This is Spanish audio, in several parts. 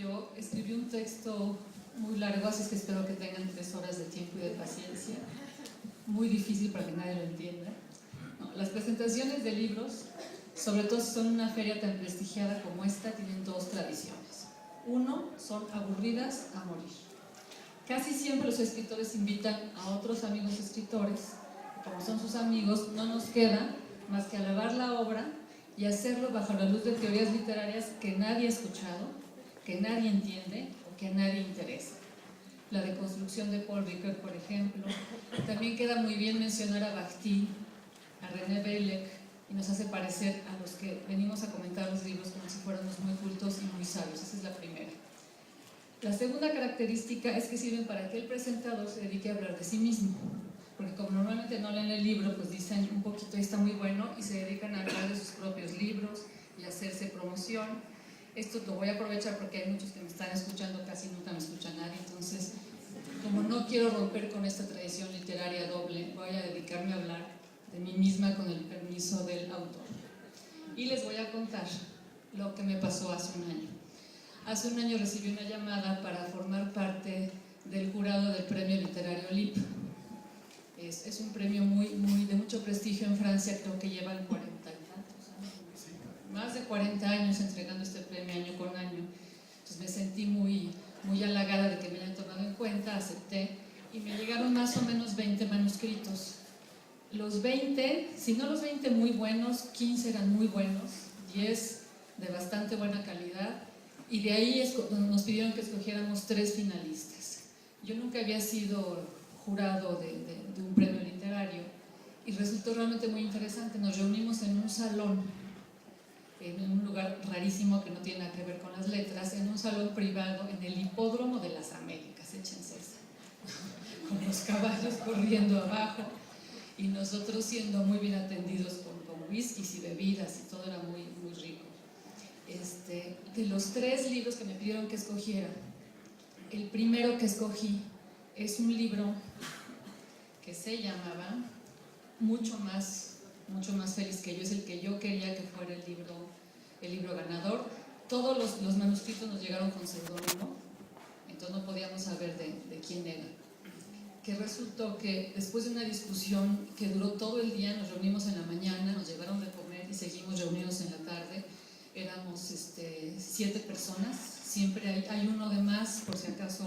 Yo escribí un texto muy largo, así es que espero que tengan 3 horas de tiempo y de paciencia. Muy difícil para que nadie lo entienda. No, las presentaciones de libros, sobre todo si son una feria tan prestigiada como esta, tienen 2 tradiciones. Uno, son aburridas a morir. Casi siempre los escritores invitan a otros amigos escritores, como son sus amigos, no nos queda más que alabar la obra y hacerlo bajo la luz de teorías literarias que nadie ha escuchado, que nadie entiende o que a nadie interesa. La deconstrucción de Paul Ricoeur, por ejemplo. También queda muy bien mencionar a Bakhtin, a René Bellec, y nos hace parecer a los que venimos a comentar los libros como si fuéramos muy cultos y muy sabios. Esa es la primera. La segunda característica es que sirven para que el presentador se dedique a hablar de sí mismo, porque como normalmente no leen el libro, pues dicen un poquito, está muy bueno, y se dedican a hablar de sus propios libros y a hacerse promoción. Esto lo voy a aprovechar porque hay muchos que me están escuchando, casi nunca me escucha nadie, entonces, como no quiero romper con esta tradición literaria doble, voy a dedicarme a hablar de mí misma con el permiso del autor. Y les voy a contar lo que me pasó hace un año. Hace un año recibí una llamada para formar parte del jurado del premio literario LIP. Es un premio de mucho prestigio en Francia, creo que llevan 40 y tantos años, más de 40 años entregando este premio año con año. Entonces me sentí muy halagada de que me hayan tomado en cuenta, acepté, y me llegaron más o menos 20 manuscritos. Los 20, si no los 20 muy buenos, 15 eran muy buenos, 10 de bastante buena calidad, y de ahí nos pidieron que escogiéramos 3 finalistas. Yo nunca había sido jurado de un premio literario y resultó realmente muy interesante. Nos reunimos en un salón, en un lugar rarísimo que no tiene nada que ver con las letras, en un salón privado en el Hipódromo de las Américas, échense esa, con los caballos corriendo abajo y nosotros siendo muy bien atendidos con whiskies y bebidas, y todo era muy rico. De los 3 libros que me pidieron que escogiera, el primero que escogí es un libro que se llamaba Mucho más feliz que yo. Es el que yo quería que fuera el libro ganador. Todos los manuscritos nos llegaron con seudónimo, entonces no podíamos saber de quién era. Que resultó que después de una discusión que duró todo el día, nos reunimos en la mañana, nos llevaron de comer y seguimos reunidos en la tarde. Éramos 7 personas, siempre hay uno de más por si acaso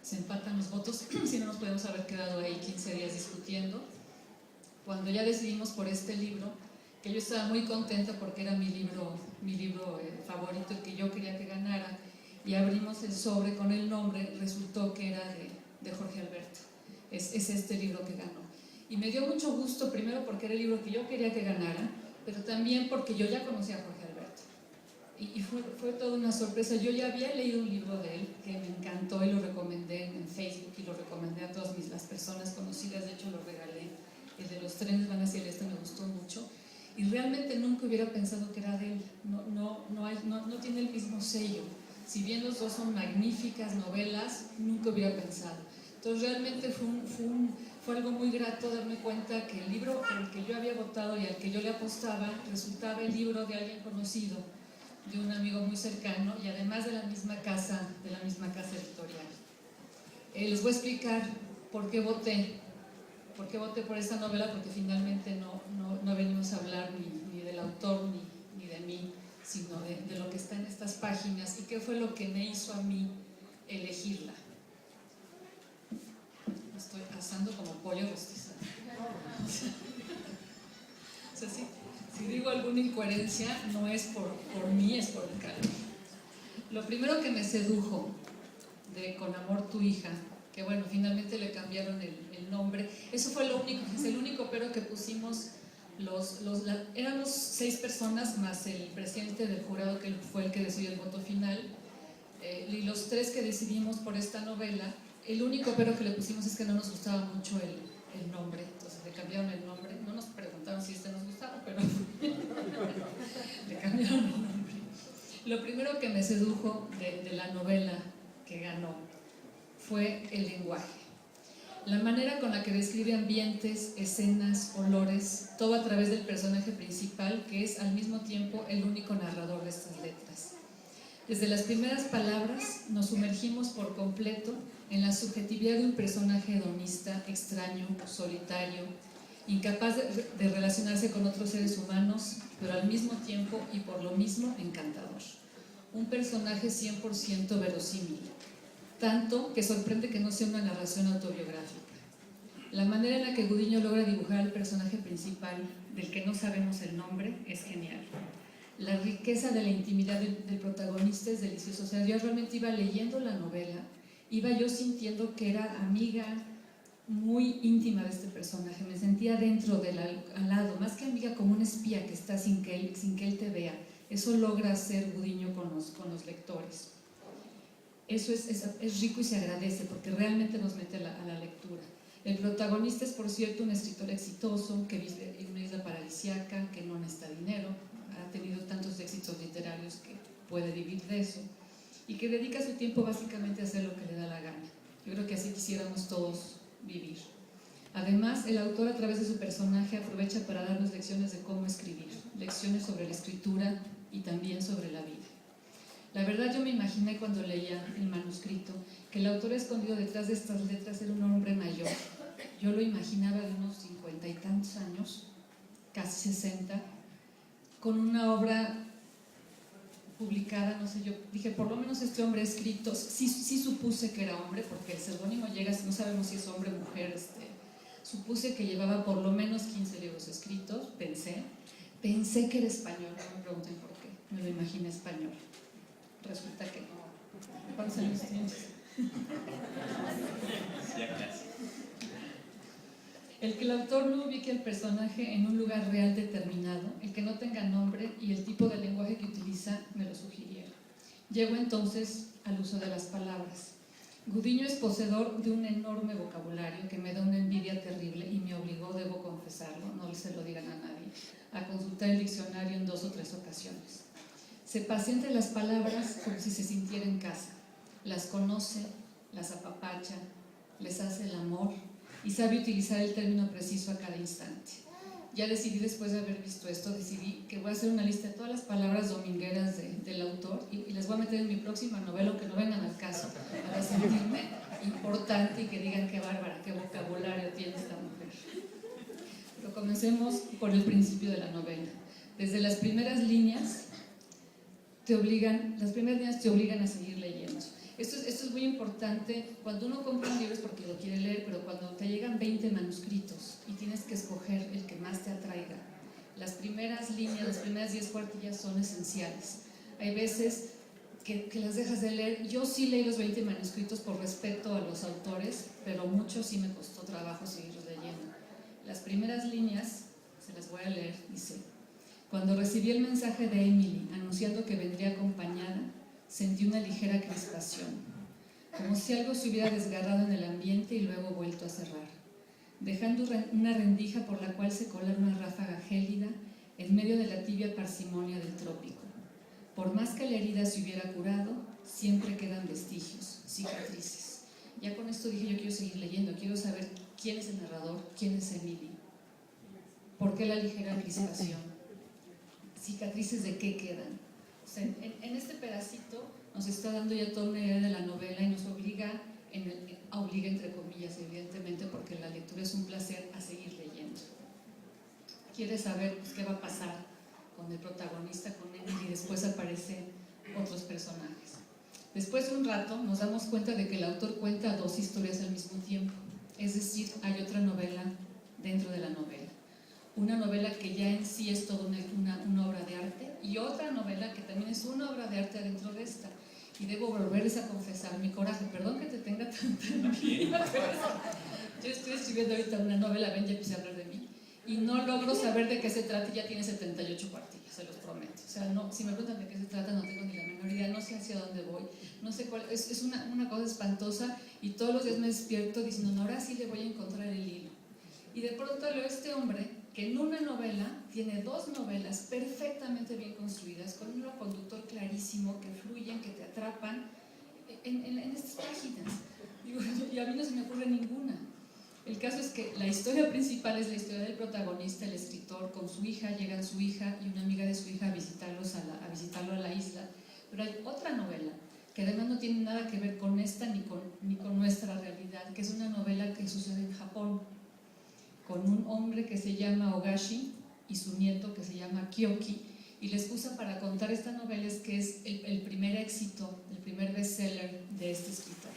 se empatan los votos, si no nos podemos haber quedado ahí 15 días discutiendo. Cuando ya decidimos por este libro, que yo estaba muy contenta porque era mi libro favorito, el que yo quería que ganara, y abrimos el sobre con el nombre, resultó que era de Jorge Alberto. Es este libro que ganó. Y me dio mucho gusto, primero porque era el libro que yo quería que ganara, pero también porque yo ya conocía a Jorge Alberto. Y fue toda una sorpresa. Yo ya había leído un libro de él que me encantó y lo recomendé en Facebook y lo recomendé a todas las personas conocidas, de hecho lo regalé. El de los trenes van hacia el este me gustó mucho y realmente nunca hubiera pensado que era de él. No tiene el mismo sello. Si bien los dos son magníficas novelas, nunca hubiera pensado. Entonces realmente fue algo muy grato darme cuenta que el libro por el que yo había votado y al que yo le apostaba resultaba el libro de alguien conocido, de un amigo muy cercano y además de la misma casa editorial. Les voy a explicar por qué voté por esta novela, porque finalmente no venimos a hablar ni del autor ni de mí, sino de lo que está en estas páginas y qué fue lo que me hizo a mí elegirla. Me estoy asando como pollo rostizado. O sea, si digo alguna incoherencia, no es por mí, es por el calor. Lo primero que me sedujo de Con amor tu hija, que bueno, finalmente le cambiaron el nombre, eso fue lo único, es el único pero que pusimos. Éramos 6 personas más el presidente del jurado, que fue el que decidió el voto final, y los 3 que decidimos por esta novela, el único pero que le pusimos es que no nos gustaba mucho el nombre, entonces le cambiaron el nombre. No nos preguntaron si nos gustaba, pero le cambiaron el nombre. Lo primero que me sedujo de la novela que ganó fue el lenguaje, la manera con la que describe ambientes, escenas, olores, todo a través del personaje principal, que es al mismo tiempo el único narrador de estas letras. Desde las primeras palabras nos sumergimos por completo en la subjetividad de un personaje hedonista, extraño, solitario, incapaz de relacionarse con otros seres humanos, pero al mismo tiempo y por lo mismo encantador. Un personaje 100% verosímil, tanto que sorprende que no sea una narración autobiográfica. La manera en la que Gudiño logra dibujar al personaje principal, del que no sabemos el nombre, es genial. La riqueza de la intimidad del protagonista es deliciosa. O sea, yo realmente iba leyendo la novela, iba yo sintiendo que era amiga muy íntima de este personaje, me sentía dentro del al lado, más que amiga, como una espía que está sin que él te vea. Eso logra hacer Gudiño con los lectores. Eso es rico y se agradece porque realmente nos mete a la lectura. El protagonista es, por cierto, un escritor exitoso que vive en una isla paradisíaca, que no necesita dinero, ha tenido tantos éxitos literarios que puede vivir de eso, y que dedica su tiempo básicamente a hacer lo que le da la gana. Yo creo que así quisiéramos todos vivir. Además, el autor, a través de su personaje, aprovecha para darnos lecciones de cómo escribir, lecciones sobre la escritura y también sobre la vida. La verdad, yo me imaginé cuando leía el manuscrito que el autor escondido detrás de estas letras era un hombre mayor. Yo lo imaginaba de unos 50 y tantos años, casi 60, con una obra publicada, no sé, yo dije, por lo menos este hombre ha escrito, sí supuse que era hombre, porque el seudónimo llega, no sabemos si es hombre o mujer, supuse que llevaba por lo menos 15 libros escritos, pensé que era español, no me pregunten por qué, me lo imaginé español, resulta que no. ¿Cuántos años tienes? El que el autor no ubique al personaje en un lugar real determinado, el que no tenga nombre y el tipo de lenguaje que utiliza me lo sugirieron. Llego entonces al uso de las palabras. Gudiño es poseedor de un enorme vocabulario que me da una envidia terrible y me obligó, debo confesarlo, no se lo digan a nadie, a consultar el diccionario en 2 o 3 ocasiones. Se pasea entre las palabras como si se sintiera en casa. Las conoce, las apapacha, les hace el amor y sabe utilizar el término preciso a cada instante. Ya decidí, después de haber visto esto, decidí que voy a hacer una lista de todas las palabras domingueras del autor y las voy a meter en mi próxima novela, aunque no vengan al caso, para sentirme importante y que digan qué bárbara, qué vocabulario tiene esta mujer. Pero comencemos por el principio de la novela. Desde las primeras líneas te obligan a seguir leyendo. Esto es muy importante. Cuando uno compra un libro es porque lo quiere leer, pero cuando te llegan 20 manuscritos y tienes que escoger el que más te atraiga, las primeras líneas, las primeras 10 cuartillas son esenciales. Hay veces que las dejas de leer. Yo sí leí los 20 manuscritos por respeto a los autores, pero muchos sí me costó trabajo seguirlos leyendo. Las primeras líneas, se las voy a leer, dice: cuando recibí el mensaje de Emily anunciando que vendría acompañada, sentí una ligera crispación, como si algo se hubiera desgarrado en el ambiente y luego vuelto a cerrar, dejando una rendija por la cual se colara una ráfaga gélida en medio de la tibia parsimonia del trópico. Por más que la herida se hubiera curado, siempre quedan vestigios, cicatrices. Ya con esto dije, yo quiero seguir leyendo, quiero saber quién es el narrador, quién es Emily, por qué la ligera crispación, cicatrices de qué quedan. O sea, en este pedacito nos está dando ya toda una idea de la novela y nos obliga, obliga entre comillas, evidentemente, porque la lectura es un placer, a seguir leyendo. Quiere saber pues, qué va a pasar con el protagonista, con él, y después aparecen otros personajes. Después de un rato nos damos cuenta de que el autor cuenta 2 historias al mismo tiempo, es decir, hay otra novela dentro de la novela. Una novela que ya en sí es toda una obra de arte y otra novela que también es una obra de arte dentro de esta. Y debo volverles a confesar mi coraje, perdón que te tenga tanta envidia, pero yo estoy escribiendo ahorita una novela, ven, ya empecé a hablar de mí, y no logro saber de qué se trata y ya tiene 78 cuartillas, se los prometo. O sea, no, si me preguntan de qué se trata no tengo ni la menor idea, no sé hacia dónde voy, no sé cuál, es una cosa espantosa y todos los días me despierto diciendo, no, ahora sí le voy a encontrar el hilo. Y de pronto leo a este hombre que en una novela tiene 2 novelas perfectamente bien construidas, con un hilo conductor clarísimo, que fluyen, que te atrapan en estas páginas. Y a mí no se me ocurre ninguna. El caso es que la historia principal es la historia del protagonista, el escritor, con su hija. Llegan su hija y una amiga de su hija a visitarlo a la isla, Pero hay otra novela que además no tiene nada que ver con esta ni con nuestra realidad, que es una novela que sucede en Japón, con un hombre que se llama Ogashi y su nieto que se llama Kyoki, y la excusa para contar esta novela es que es el primer éxito, el primer bestseller de este escritor.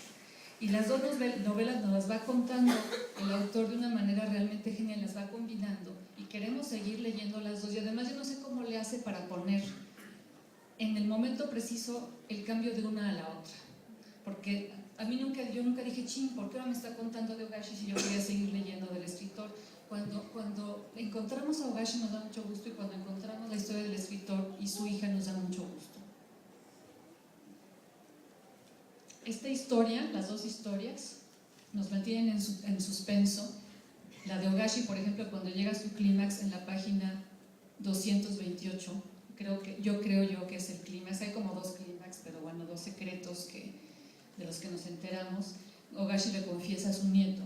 Y las dos novelas nos las va contando el autor de una manera realmente genial, las va combinando, y queremos seguir leyendo las dos, y además yo no sé cómo le hace para poner en el momento preciso el cambio de una a la otra, porque yo nunca dije, ching, ¿por qué ahora me está contando de Ogashi si yo quería seguir leyendo del escritor? Cuando encontramos a Ogashi nos da mucho gusto, y cuando encontramos la historia del escritor y su hija nos da mucho gusto. Esta historia, las dos historias, nos mantienen en suspenso. La de Ogashi, por ejemplo, cuando llega a su clímax en la página 228, yo creo que es el clímax. Hay como dos clímax, pero bueno, dos secretos de los que nos enteramos. Ogashi le confiesa a su nieto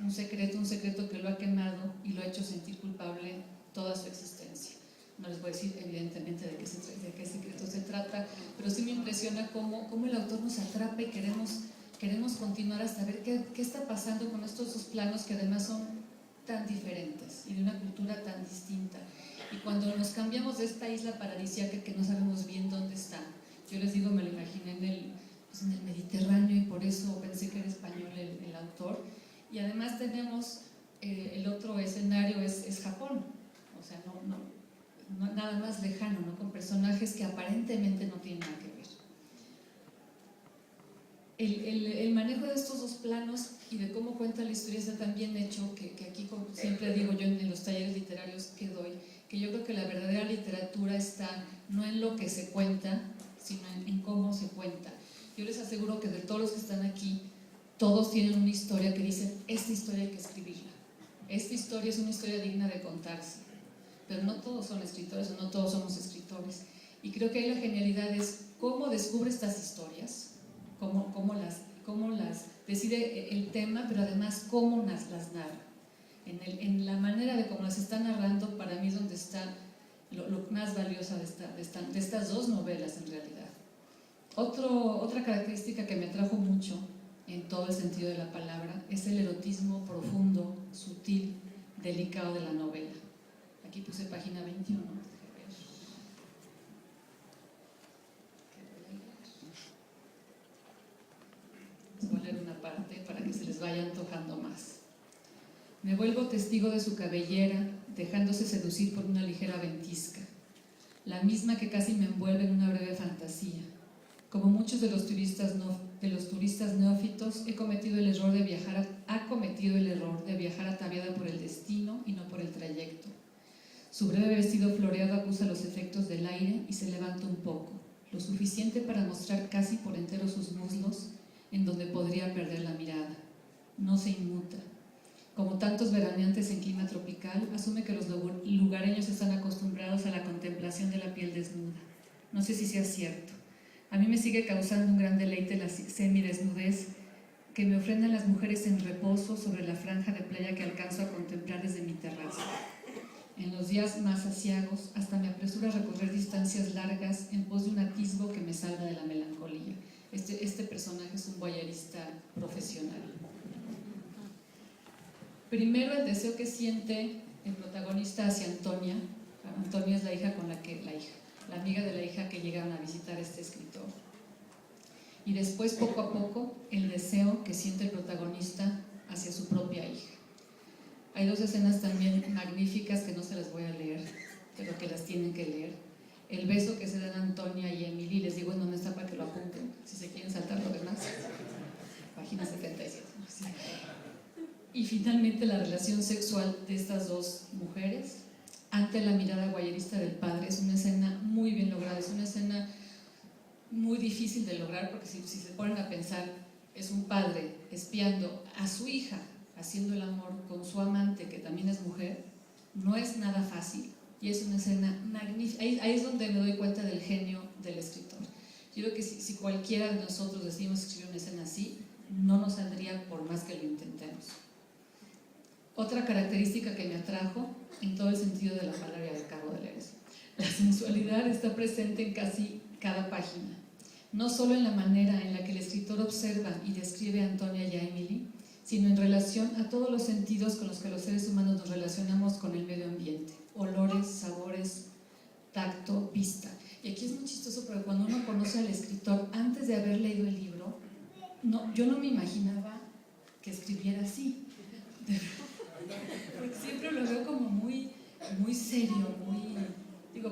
un secreto que lo ha quemado y lo ha hecho sentir culpable toda su existencia. No les voy a decir evidentemente de qué secreto se trata, pero sí me impresiona cómo el autor nos atrapa, y queremos continuar hasta ver qué está pasando con estos dos planos que además son tan diferentes y de una cultura tan distinta. Y cuando nos cambiamos de esta isla paradisíaca que no sabemos bien dónde está, yo les digo, me lo imaginé en el Mediterráneo, y por eso pensé que era español el autor. Y además tenemos el otro escenario es Japón, o sea, no nada más lejano, ¿no? Con personajes que aparentemente no tienen nada que ver. El manejo de estos dos planos y de cómo cuenta la historia está tan bien hecho que aquí, como siempre digo yo en los talleres literarios que doy, que yo creo que la verdadera literatura está no en lo que se cuenta, sino en cómo se cuenta. Yo les aseguro que de todos los que están aquí, todos tienen una historia que dicen, esta historia hay que escribirla, esta historia es una historia digna de contarse, pero no todos son escritores o no todos somos escritores. Y creo que ahí la genialidad es cómo descubre estas historias, cómo las decide el tema, pero además cómo las narra. En la manera de cómo las está narrando, para mí es donde está lo más valioso de estas dos novelas en realidad. Otra característica que me atrajo mucho en todo el sentido de la palabra es el erotismo profundo, sutil, delicado de la novela. Aquí puse página 21. Les voy a leer una parte para que se les vaya antojando más. Me vuelvo testigo de su cabellera, dejándose seducir por una ligera ventisca, la misma que casi me envuelve en una breve fantasía. Como muchos de los turistas neófitos, ha cometido el error de viajar ataviada por el destino y no por el trayecto. Su breve vestido floreado acusa los efectos del aire y se levanta un poco, lo suficiente para mostrar casi por entero sus muslos, en donde podría perder la mirada. No se inmuta. Como tantos veraneantes en clima tropical, asume que los lugareños están acostumbrados a la contemplación de la piel desnuda. No sé si sea cierto. A mí me sigue causando un gran deleite la semidesnudez que me ofrendan las mujeres en reposo sobre la franja de playa que alcanzo a contemplar desde mi terraza. En los días más aciagos, hasta me apresuro a recorrer distancias largas en pos de un atisbo que me salva de la melancolía. Este personaje es un voyerista profesional. Primero, el deseo que siente el protagonista hacia Antonia. Antonia es la amiga de la hija que llegaron a visitar a este escritor. Y después, poco a poco, el deseo que siente el protagonista hacia su propia hija. Hay dos escenas también magníficas que no se las voy a leer, pero que las tienen que leer. El beso que se dan Antonia y Emily, les digo en dónde está para que lo apunten, si se quieren saltar lo demás. Página 77. Y finalmente la relación sexual de estas dos mujeres ante la mirada guayerista del padre. Es una escena muy bien lograda, es una escena muy difícil de lograr, porque si se ponen a pensar, es un padre espiando a su hija haciendo el amor con su amante, que también es mujer. No es nada fácil, y es una escena magnífica. Ahí es donde me doy cuenta del genio del escritor. Yo creo que si cualquiera de nosotros decidimos escribir una escena así, no nos saldría por más que lo intentemos. Otra característica que me atrajo, en todo el sentido de la palabra, y acabo de leer eso, la sensualidad está presente en casi cada página, no solo en la manera en la que el escritor observa y describe a Antonia y a Emily, sino en relación a todos los sentidos con los que los seres humanos nos relacionamos con el medio ambiente: olores, sabores, tacto, vista. Y aquí es muy chistoso porque cuando uno conoce al escritor antes de haber leído el libro, yo no me imaginaba que escribiera así, porque siempre lo veo como muy serio,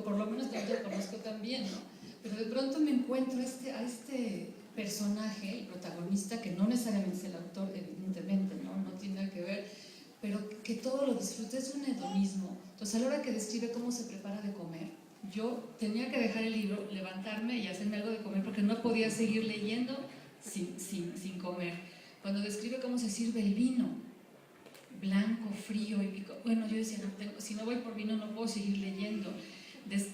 por lo menos yo lo conozco también, ¿no? Pero de pronto me encuentro a este personaje, el protagonista, que no necesariamente es el autor, evidentemente, no tiene nada que ver, pero que todo lo disfruta, es un hedonismo. Entonces, a la hora que describe cómo se prepara de comer, yo tenía que dejar el libro, levantarme y hacerme algo de comer, porque no podía seguir leyendo sin comer. Cuando describe cómo se sirve el vino, blanco, frío y pico, bueno, yo decía, si no voy por vino no puedo seguir leyendo.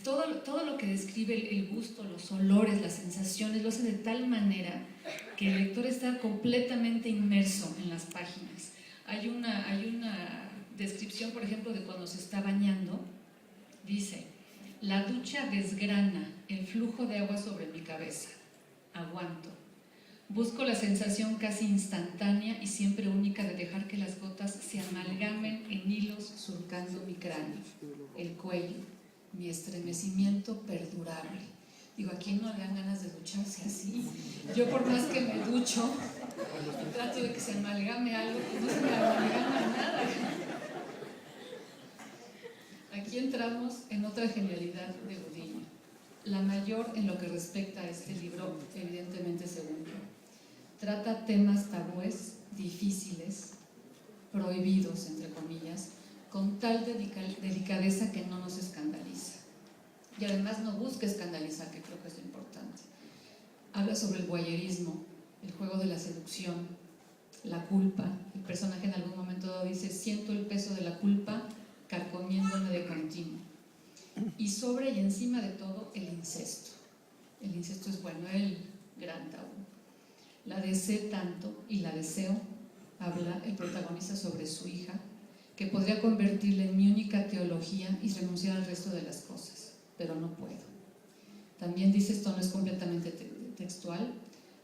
Todo lo que describe el gusto, los olores, las sensaciones, lo hace de tal manera que el lector está completamente inmerso en las páginas. Hay una descripción, por ejemplo, de cuando se está bañando. Dice: la ducha desgrana el flujo de agua sobre mi cabeza. Aguanto. Busco la sensación casi instantánea y siempre única de dejar que las gotas se amalgamen en hilos surcando mi cráneo, el cuello, mi estremecimiento perdurable. Digo, ¿a quién no le dan ganas de ducharse así? Yo, por más que me ducho, trato de que se amalgame algo, que no se me amalgama nada. Aquí entramos en otra genialidad de Gudiño, la mayor en lo que respecta a este libro, evidentemente, según yo. Trata temas tabúes, difíciles, prohibidos, entre comillas, con tal delicadeza que no nos escandaliza. Y además no busca escandalizar, que creo que es lo importante. Habla sobre el voyerismo, el juego de la seducción, la culpa. El personaje en algún momento dice: siento el peso de la culpa carcomiéndome de continuo. Y sobre y encima de todo, el incesto. El incesto es, bueno, el gran tabú. La deseé tanto y la deseo, habla el protagonista sobre su hija, que podría convertirla en mi única teología y renunciar al resto de las cosas, pero no puedo. También dice, esto no es completamente textual,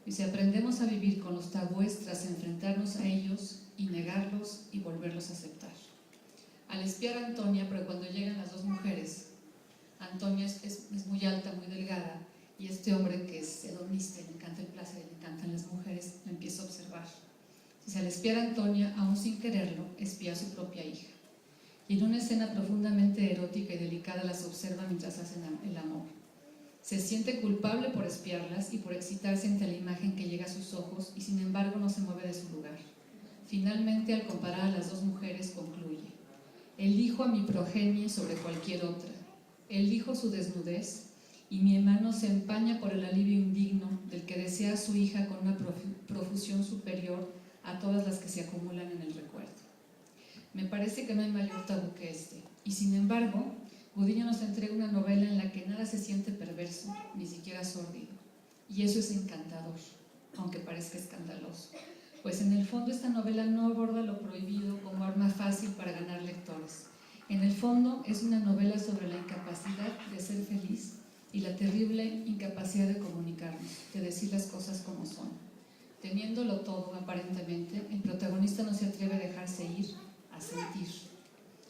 dice: aprendemos a vivir con los tabúes tras enfrentarnos a ellos y negarlos y volverlos a aceptar. Al espiar a Antonia, pero cuando llegan las dos mujeres, Antonia es muy alta, muy delgada, y este hombre, que es hedonista, le encanta el placer, le encantan las mujeres, la empieza a observar. Dice, al espiar a Antonia, aún sin quererlo, espía a su propia hija. Y en una escena profundamente erótica y delicada las observa mientras hacen el amor. Se siente culpable por espiarlas y por excitarse ante la imagen que llega a sus ojos, y sin embargo no se mueve de su lugar. Finalmente, al comparar a las dos mujeres, concluye: elijo a mi progenie sobre cualquier otra, elijo su desnudez, y mi hermano se empaña por el alivio indigno del que desea a su hija con una profusión superior a todas las que se acumulan en el recuerdo. Me parece que no hay mayor tabú que este, y sin embargo, Gudiño nos entrega una novela en la que nada se siente perverso, ni siquiera sórdido, y eso es encantador, aunque parezca escandaloso, pues en el fondo esta novela no aborda lo prohibido como arma fácil para ganar lectores. En el fondo es una novela sobre la incapacidad de ser feliz y la terrible incapacidad de comunicarnos, de decir las cosas como son. Teniéndolo todo, aparentemente, el protagonista no se atreve a dejarse ir, a sentir.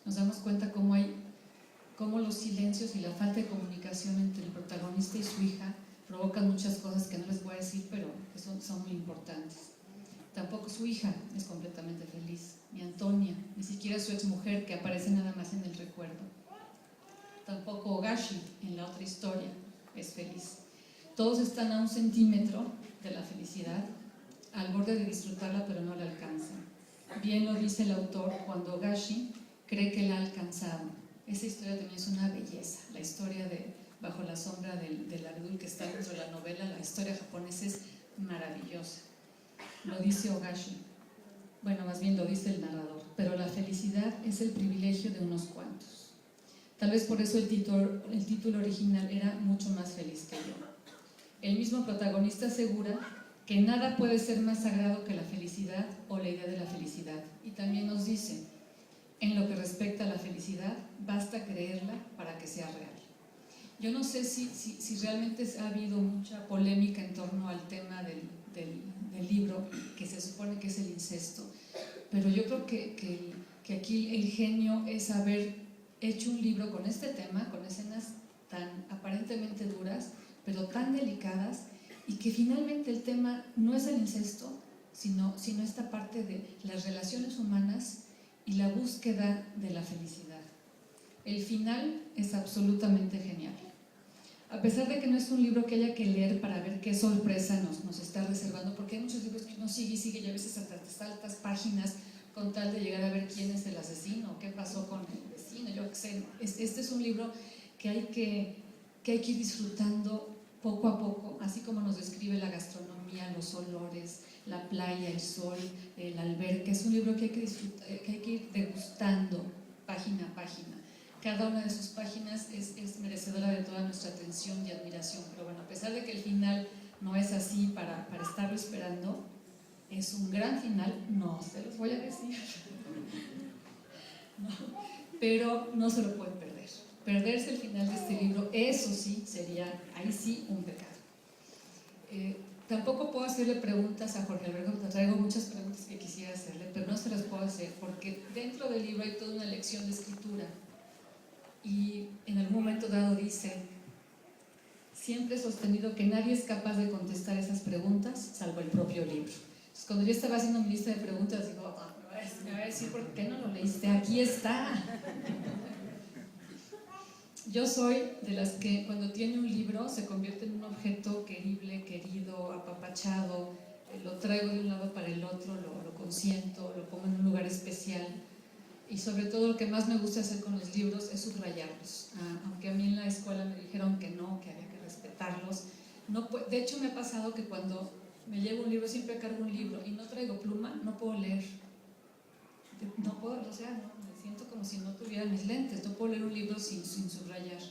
Nos damos cuenta cómo los silencios y la falta de comunicación entre el protagonista y su hija provocan muchas cosas que no les voy a decir, pero que son muy importantes. Tampoco su hija es completamente feliz, ni Antonia, ni siquiera su exmujer, que aparece nada más en el recuerdo. Tampoco Ogashi, en la otra historia, es feliz. Todos están a 1 centímetro de la felicidad, al borde de disfrutarla, pero no la alcanzan. Bien lo dice el autor cuando Ogashi cree que la ha alcanzado. Esa historia también es una belleza. La historia de Bajo la sombra del abedul, que está dentro de la novela, la historia japonesa es maravillosa. Lo dice Ogashi. Bueno, más bien lo dice el narrador. Pero la felicidad es el privilegio de unos cuantos. Tal vez por eso el título original era Mucho más feliz que yo. El mismo protagonista asegura que nada puede ser más sagrado que la felicidad o la idea de la felicidad. Y también nos dice, en lo que respecta a la felicidad, basta creerla para que sea real. Yo no sé si realmente ha habido mucha polémica en torno al tema del libro, que se supone que es el incesto, pero yo creo que aquí el genio es haber hecho un libro con este tema, con escenas tan aparentemente duras, pero tan delicadas, y que finalmente el tema no es el incesto, sino esta parte de las relaciones humanas y la búsqueda de la felicidad. El final es absolutamente genial. A pesar de que no es un libro que haya que leer para ver qué sorpresa nos está reservando, porque hay muchos libros que uno sigue y sigue y a veces hasta saltas páginas con tal de llegar a ver quién es el asesino, qué pasó con el vecino, yo qué sé. Este es un libro que hay que ir disfrutando poco a poco, así como nos describe la gastronomía, los olores, la playa, el sol, la alberca. Es un libro que hay que disfrutar, que hay que ir degustando página a página. Cada una de sus páginas es merecedora de toda nuestra atención y admiración, pero bueno, a pesar de que el final no es así para estarlo esperando, es un gran final, no se los voy a decir, no, pero no se lo pueden perder. Perderse el final de este libro, eso sí, sería, ahí sí, un pecado. Tampoco puedo hacerle preguntas a Jorge Alberto, traigo muchas preguntas que quisiera hacerle, pero no se las puedo hacer porque dentro del libro hay toda una lección de escritura. Y en algún momento dado dice: siempre he sostenido que nadie es capaz de contestar esas preguntas salvo el propio libro. Entonces, cuando yo estaba haciendo mi lista de preguntas, digo, me va a decir, ¿por qué no lo leíste? Aquí está. Yo soy de las que cuando tiene un libro se convierte en un objeto querible, querido, apapachado, lo traigo de un lado para el otro, lo consiento, lo pongo en un lugar especial. Y sobre todo lo que más me gusta hacer con los libros es subrayarlos. Aunque a mí en la escuela me dijeron que no, que había que respetarlos. No, de hecho me ha pasado que cuando me llevo un libro, siempre cargo un libro y no traigo pluma, no puedo leer. No puedo, o sea, no, me siento como si no tuviera mis lentes, no puedo leer un libro sin subrayar.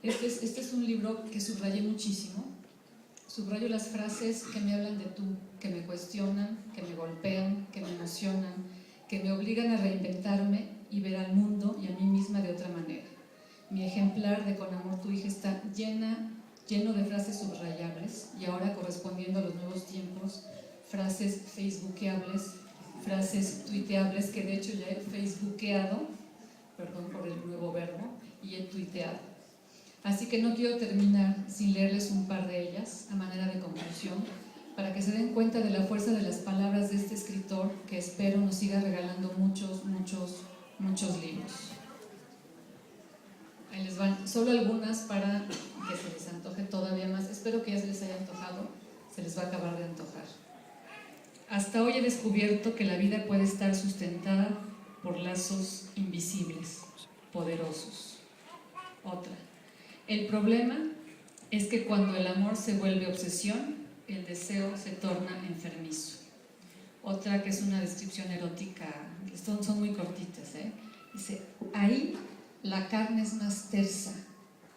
Este es un libro que subrayé muchísimo. Subrayo las frases que me hablan de tú, que me cuestionan, que me golpean, que me emocionan, que me obligan a reinventarme y ver al mundo y a mí misma de otra manera. Mi ejemplar de Con amor tu hija está lleno de frases subrayables y ahora, correspondiendo a los nuevos tiempos, frases facebookeables, frases tuiteables, que de hecho ya he facebookeado, perdón por el nuevo verbo, y he tuiteado. Así que no quiero terminar sin leerles un par de ellas a manera de conclusión, para que se den cuenta de la fuerza de las palabras de este escritor, que espero nos siga regalando muchos libros. Ahí les van, solo algunas para que se les antoje todavía más. Espero que ya se les haya antojado, se les va a acabar de antojar. Hasta hoy he descubierto que la vida puede estar sustentada por lazos invisibles, poderosos. Otra. El problema es que cuando el amor se vuelve obsesión, el deseo se torna enfermizo. Otra que es una descripción erótica, son muy cortitas, ¿eh? Dice: ahí la carne es más tersa,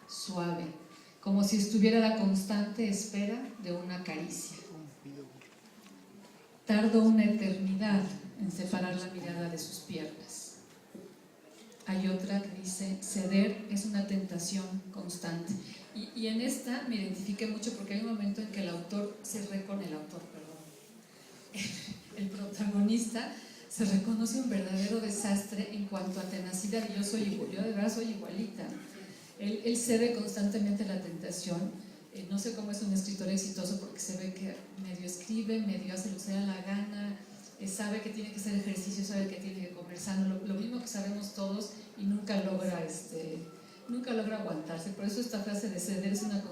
suave, como si estuviera a la constante espera de una caricia. Tardo una eternidad en separar la mirada de sus piernas. Hay otra que dice: ceder es una tentación constante. Y en esta me identifiqué mucho porque hay un momento en que el protagonista se reconoce un verdadero desastre en cuanto a tenacidad, y yo de verdad soy igualita. Él cede constantemente a la tentación. No sé cómo es un escritor exitoso, porque se ve que medio escribe, medio hace lo que se le da la gana, sabe que tiene que hacer ejercicio, sabe que tiene que comer sano, lo mismo que sabemos todos, y nunca logra aguantarse. Por eso esta frase de ceder es una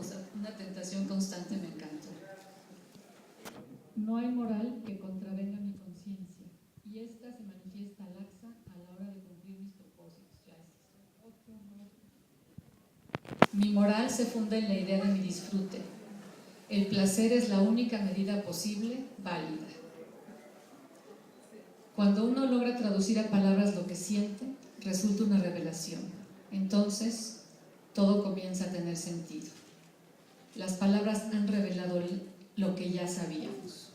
tentación constante, me encantó. No hay moral que contravenga mi conciencia, y esta se manifiesta laxa a la hora de cumplir mis propósitos. Mi moral se funda en la idea de mi disfrute. El placer es la única medida posible, válida. Cuando uno logra traducir a palabras lo que siente, resulta una revelación. Entonces, todo comienza a tener sentido. Las palabras han revelado lo que ya sabíamos.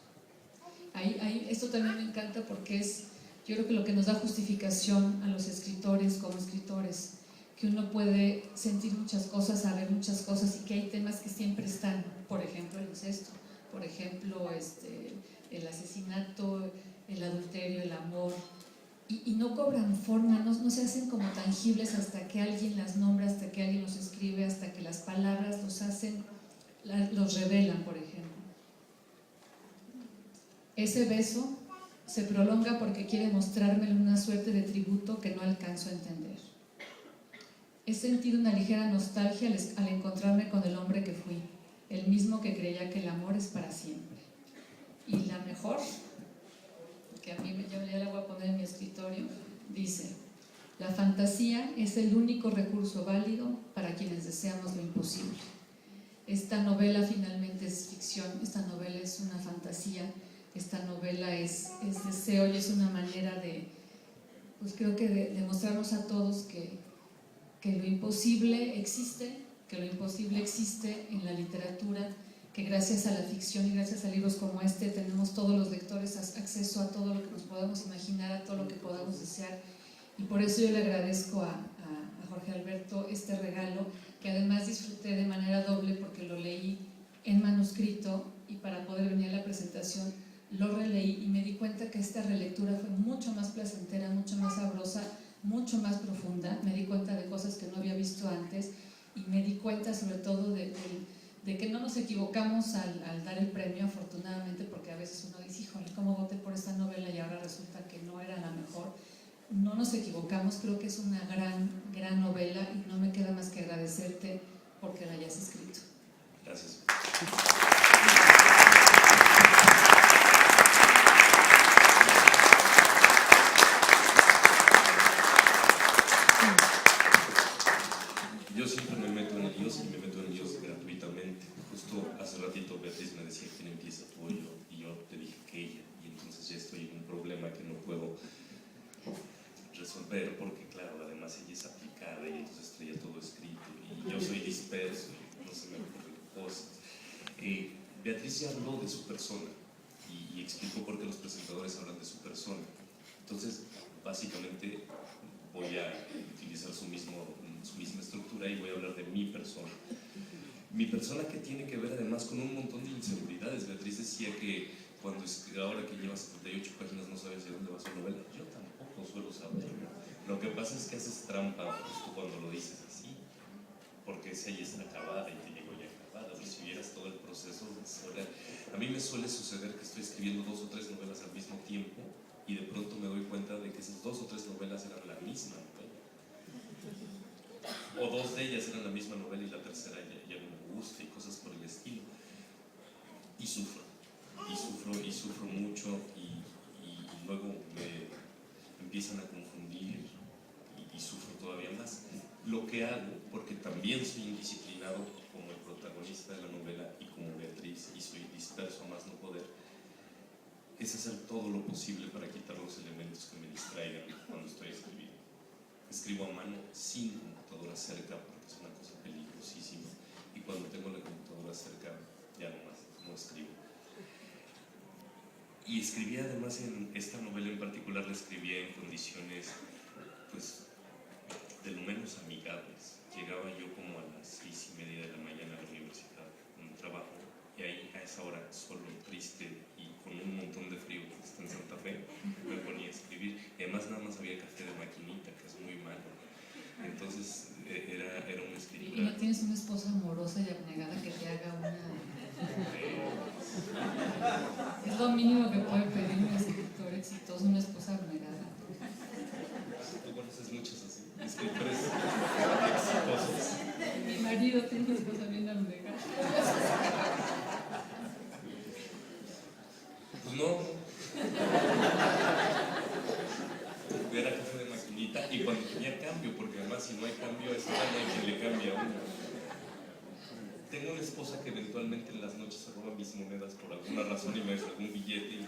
Esto también me encanta porque yo creo que lo que nos da justificación a los escritores como escritores, que uno puede sentir muchas cosas, saber muchas cosas y que hay temas que siempre están, por ejemplo el incesto, por ejemplo el asesinato, el adulterio, el amor, y no cobran forma, no se hacen como tangibles hasta que alguien las nombra, hasta que alguien los escribe, hasta que las palabras los revelan, por ejemplo. Ese beso se prolonga porque quiere mostrarme una suerte de tributo que no alcanzo a entender. He sentido una ligera nostalgia al encontrarme con el hombre que fui, el mismo que creía que el amor es para siempre. Y la mejor, que a mí ya la voy a poner en mi escritorio, dice: la fantasía es el único recurso válido para quienes deseamos lo imposible. Esta novela finalmente es ficción, esta novela es una fantasía, esta novela es deseo y es una manera de, pues creo que de mostrarnos a todos que lo imposible existe, que lo imposible existe en la literatura, que gracias a la ficción y gracias a libros como este tenemos todos los lectores acceso a todo lo que nos podamos imaginar, a todo lo que podamos desear, y por eso yo le agradezco a Jorge Alberto este regalo, que además disfruté de manera doble porque lo leí en manuscrito y para poder venir a la presentación lo releí y me di cuenta que esta relectura fue mucho más placentera, mucho más sabrosa, mucho más profunda. Me di cuenta de cosas que no había visto antes y me di cuenta sobre todo de que no nos equivocamos al dar el premio, afortunadamente, porque a veces uno dice, híjole, ¿cómo voté por esta novela y ahora resulta que no era la mejor? No nos equivocamos, creo que es una gran novela y no me queda más que agradecerte porque la hayas escrito. Gracias. Yo siempre me meto en Dios y me meto en Dios gratuitamente. Justo hace ratito Beatriz me decía quién empieza tú y yo te dije que ella, y entonces ya estoy en un problema que no puedo resolver porque claro, además ella es aplicada y entonces traía todo escrito y yo soy disperso y no se me ocurren cosas. Beatriz ya habló de su persona y explicó por qué los presentadores hablan de su persona. Entonces, básicamente voy a utilizar su misma estructura y voy a hablar de mi persona. Mi persona, que tiene que ver además con un montón de inseguridades. Beatriz decía que ahora que lleva 78 páginas no sabes de dónde va su novela. Yo tampoco suelo saberlo. Lo que pasa es que haces trampa justo cuando lo dices así, porque esa ya está acabada y te digo ya acabada. Pero si vieras todo el proceso, a mí me suele suceder que estoy escribiendo 2 o 3 novelas al mismo tiempo y de pronto me doy cuenta de que esas 2 o 3 novelas eran la misma novela. O 2 de ellas eran la misma novela y la tercera ya no me gusta y cosas por el estilo. Y sufro mucho y luego me empiezan a confundir y sufro todavía más. Lo que hago, porque también soy indisciplinado como el protagonista de la novela y como Beatriz, y soy disperso a más no poder, es hacer todo lo posible para quitar los elementos que me distraigan cuando estoy escribiendo. Escribo a mano sin computadora cerca porque es una cosa peligrosísima, y cuando tengo la computadora cerca ya no escribo. Y escribí además en esta novela en particular, la escribía en condiciones pues de lo menos amigables. Llegaba yo como a las 6:30 de la mañana a la universidad con un trabajo y ahí a esa hora solo, triste y con un montón de frío porque está en Santa Fe, me ponía a escribir y además nada más había café de maquinita, que es muy malo. Entonces era una escritura. ¿Y no tienes una esposa amorosa y abnegada que te haga una...? Es lo mínimo que puede pedir un escritor exitoso, una esposa abnegada. Tú conoces muchos así, escritores exitosos. Mi marido tiene una esposa bien abnegada. Pues no. Era café de maquinita y cuando tenía cambio, porque además si no hay cambio, es no hay quien le cambie a uno. Tengo una esposa que eventualmente en las noches se roba mis monedas por alguna razón y me deja algún billete y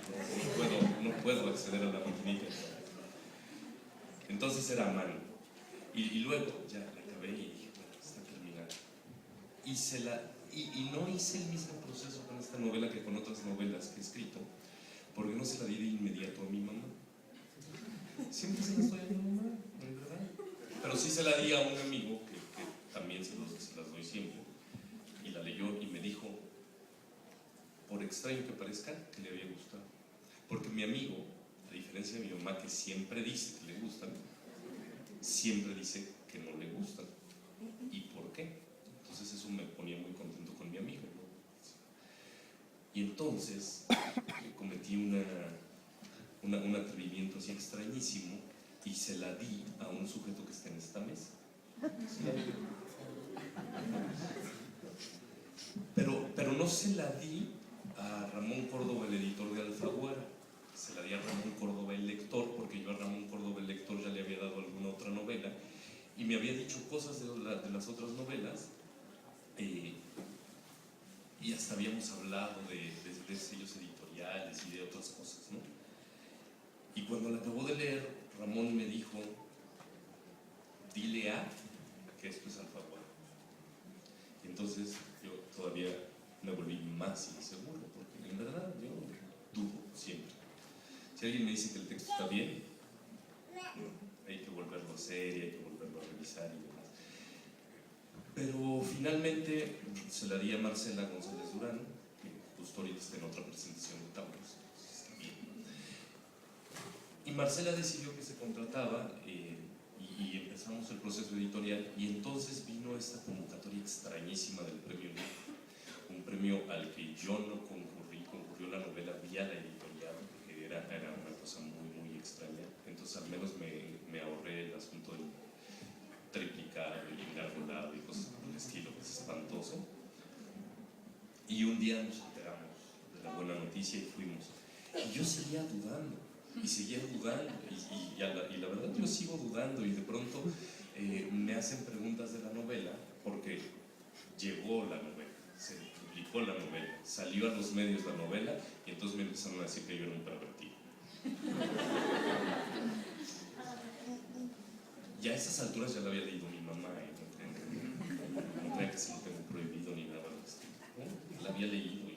no puedo acceder a la maquinita. Entonces era a mano. Y luego ya la acabé y dije, bueno, está terminada. Y no hice el mismo proceso con esta novela que con otras novelas que he escrito, porque no se la di de inmediato a mi mamá. Siempre se las doy a mi mamá, de verdad. pero sí se la di a un amigo que también se las doy siempre, y la leyó y me dijo, por extraño que parezca, que le había gustado. Porque mi amigo, a diferencia de mi mamá, que siempre dice que le gustan, siempre dice que no le gustan. ¿Y por qué? Entonces eso me ponía muy contento con mi amigo, ¿no? Y entonces cometí un atrevimiento así extrañísimo y se la di a un sujeto que está en esta mesa. Pero no se la di a Ramón Córdoba, el editor de Alfaguara, se la di a Ramón Córdoba, el lector, porque yo a Ramón Córdoba, el lector, ya le había dado alguna otra novela y me había dicho cosas de las otras novelas, y hasta habíamos hablado de sellos editoriales y de otras cosas, ¿no? Y cuando la acabó de leer, Ramón me dijo, dile a que esto es Alfaguara. Y entonces yo todavía me volví más inseguro, porque en verdad yo dudo siempre. Si alguien me dice que el texto está bien, hay que volverlo a hacer y hay que volverlo a revisar y demás. Pero finalmente se la di a Marcela González Durán, que justo ahorita está en otra presentación de Taurus, está bien. Y Marcela decidió que se contrataba, y empezamos el proceso editorial, y entonces vino esta convocatoria extrañísima del premio Nifo, un premio al que yo no concurrí, concurrió la novela vía la editorial, porque era una cosa muy, muy extraña. Entonces al menos me ahorré el asunto del triplicado y engarbolado y cosas por el estilo, que es espantoso. Y un día nos enteramos de la buena noticia y fuimos. Y yo seguía dudando, y la verdad yo sigo dudando, y de pronto me hacen preguntas de la novela, porque llegó la novela, se publicó la novela, salió a los medios la novela, y entonces me empezaron a decir que yo era un pervertido. Ya a esas alturas ya la había leído mi mamá, no crean que se lo tengo prohibido ni nada de esto, ¿no? La había leído,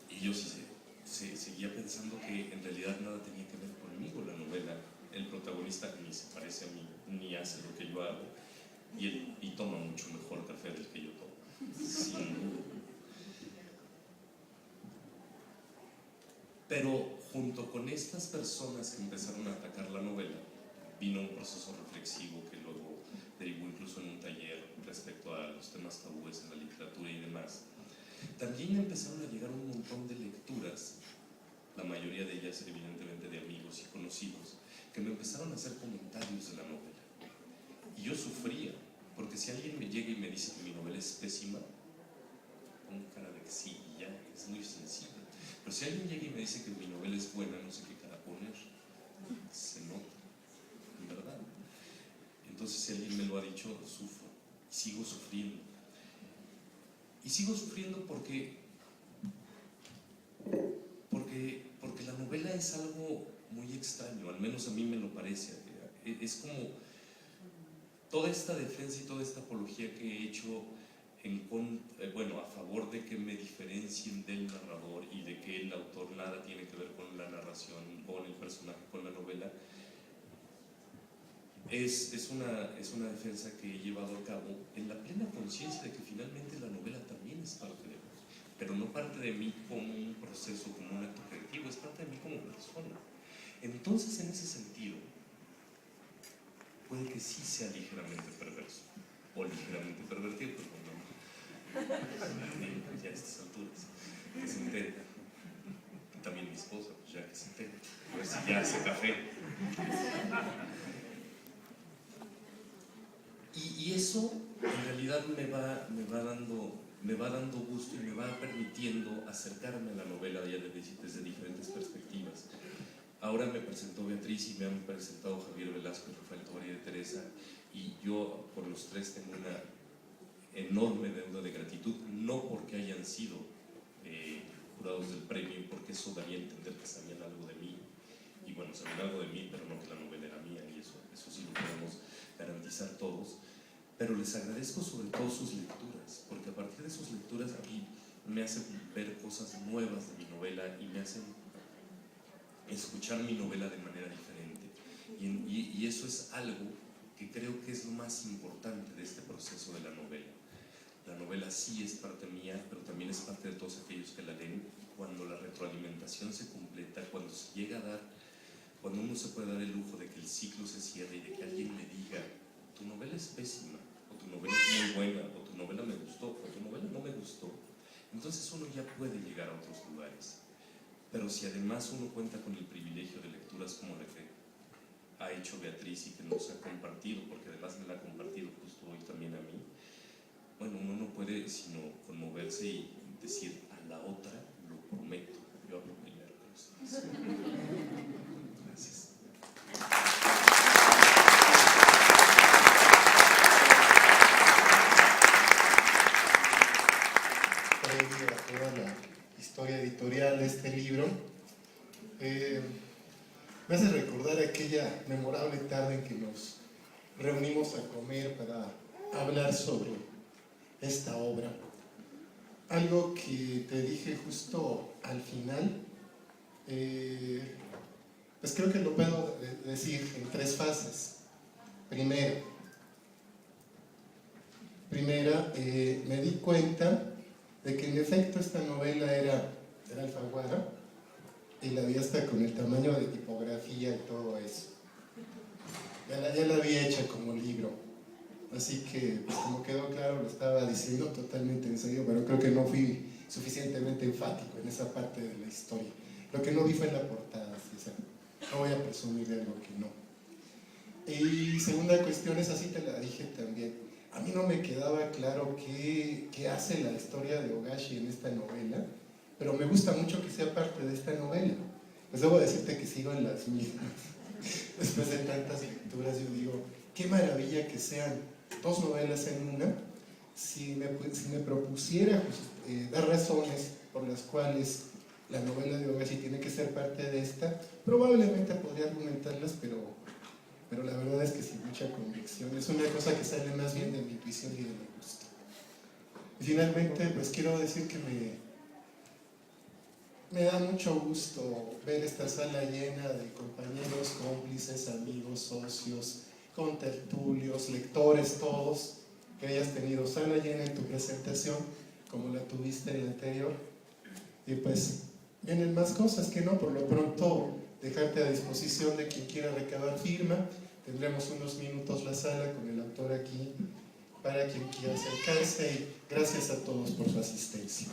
y yo sí seguía pensando que en realidad nada tenía que ver conmigo la novela. El protagonista ni se parece a mí, ni hace lo que yo hago, y toma mucho mejor café del que yo tomo, sin duda. Pero junto con estas personas que empezaron a atacar la novela, vino un proceso reflexivo que luego derivó incluso en un taller respecto a los temas tabúes en la literatura y demás. También empezaron a llegar un montón de lecturas, la mayoría de ellas evidentemente de amigos y conocidos, que me empezaron a hacer comentarios de la novela. Y yo sufría, porque si alguien me llega y me dice que mi novela es pésima, pongo cara de que sí, y ya, es muy sencillo. Pero si alguien llega y me dice que mi novela es buena, no sé qué cara poner, se nota, en verdad. Entonces si alguien me lo ha dicho, sufro, y sigo sufriendo. Y sigo sufriendo porque la novela es algo muy extraño, al menos a mí me lo parece. Es como toda esta defensa y toda esta apología que he hecho a favor de que me diferencien del narrador y de que el autor nada tiene que ver con la narración, con el personaje, con la novela. Es una defensa que he llevado a cabo en la plena conciencia de que finalmente la novela también es parte de mí, pero no parte de mí como un proceso, como un acto creativo, es parte de mí como persona. Entonces, en ese sentido, puede que sí sea ligeramente perverso, o ligeramente pervertido, pero no, ya a estas alturas, que se entere. También mi esposa, pues ya que se entere, a ver si ya hace café. Y eso en realidad me va dando gusto y me va permitiendo acercarme a la novela ya desde diferentes perspectivas. Ahora me presentó Beatriz y me han presentado Javier Velasco, Rafael Tovar y de Teresa, y yo por los tres tengo una enorme deuda de gratitud, no porque hayan sido jurados del premio, porque eso daría a entender que sabían algo de mí, y bueno, sabían algo de mí, pero no que la novela era mía, y eso sí lo podemos garantizar todos. Pero les agradezco sobre todo sus lecturas, porque a partir de sus lecturas a mí me hacen ver cosas nuevas de mi novela y me hacen escuchar mi novela de manera diferente. Y eso es algo que creo que es lo más importante de este proceso de la novela. La novela sí es parte mía, pero también es parte de todos aquellos que la leen. Cuando la retroalimentación se completa, cuando se llega a dar, cuando uno se puede dar el lujo de que el ciclo se cierre y de que alguien le diga, tu novela es pésima, o tu novela es muy buena, o tu novela me gustó, o tu novela no me gustó, entonces uno ya puede llegar a otros lugares. Pero si además uno cuenta con el privilegio de lecturas como la que ha hecho Beatriz y que nos ha compartido, porque además me la ha compartido justo hoy también a mí, bueno, uno no puede sino conmoverse y decir, a la otra lo prometo. Yo hablo primero que ustedes. Gracias. Previo a toda la historia editorial de este libro, me hace recordar aquella memorable tarde en que nos reunimos a comer para hablar sobre esta obra. Algo que te dije justo al final, pues creo que lo puedo decir en 3 fases. Primera, me di cuenta de que en efecto esta novela era alfaguara y la vi hasta con el tamaño de tipografía y todo eso. Ya la había hecha como libro, así que pues, como quedó claro lo estaba diciendo totalmente en serio, pero creo que no fui suficientemente enfático en esa parte de la historia. Lo que no vi fue en la portada, ¿sí? No voy a presumir de algo que no. Y segunda cuestión, esa sí te la dije también. A mí no me quedaba claro qué hace la historia de Ogashi en esta novela, pero me gusta mucho que sea parte de esta novela. Pues debo decirte que sigo en las mismas. Después de tantas lecturas, yo digo, qué maravilla que sean 2 novelas en una. Si me propusiera dar razones por las cuales la novela de Ogashi tiene que ser parte de esta, probablemente podría argumentarlas, pero la verdad es que sin mucha convicción. Es una cosa que sale más bien de mi intuición y de mi gusto. Y finalmente, pues quiero decir que me da mucho gusto ver esta sala llena de compañeros, cómplices, amigos, socios, contertulios, lectores, todos, que hayas tenido sala llena en tu presentación, como la tuviste en la anterior. Y pues vienen más cosas que no, por lo pronto dejarte a disposición de quien quiera recabar firma. Tendremos unos minutos la sala con el autor aquí para quien quiera acercarse, y gracias a todos por su asistencia.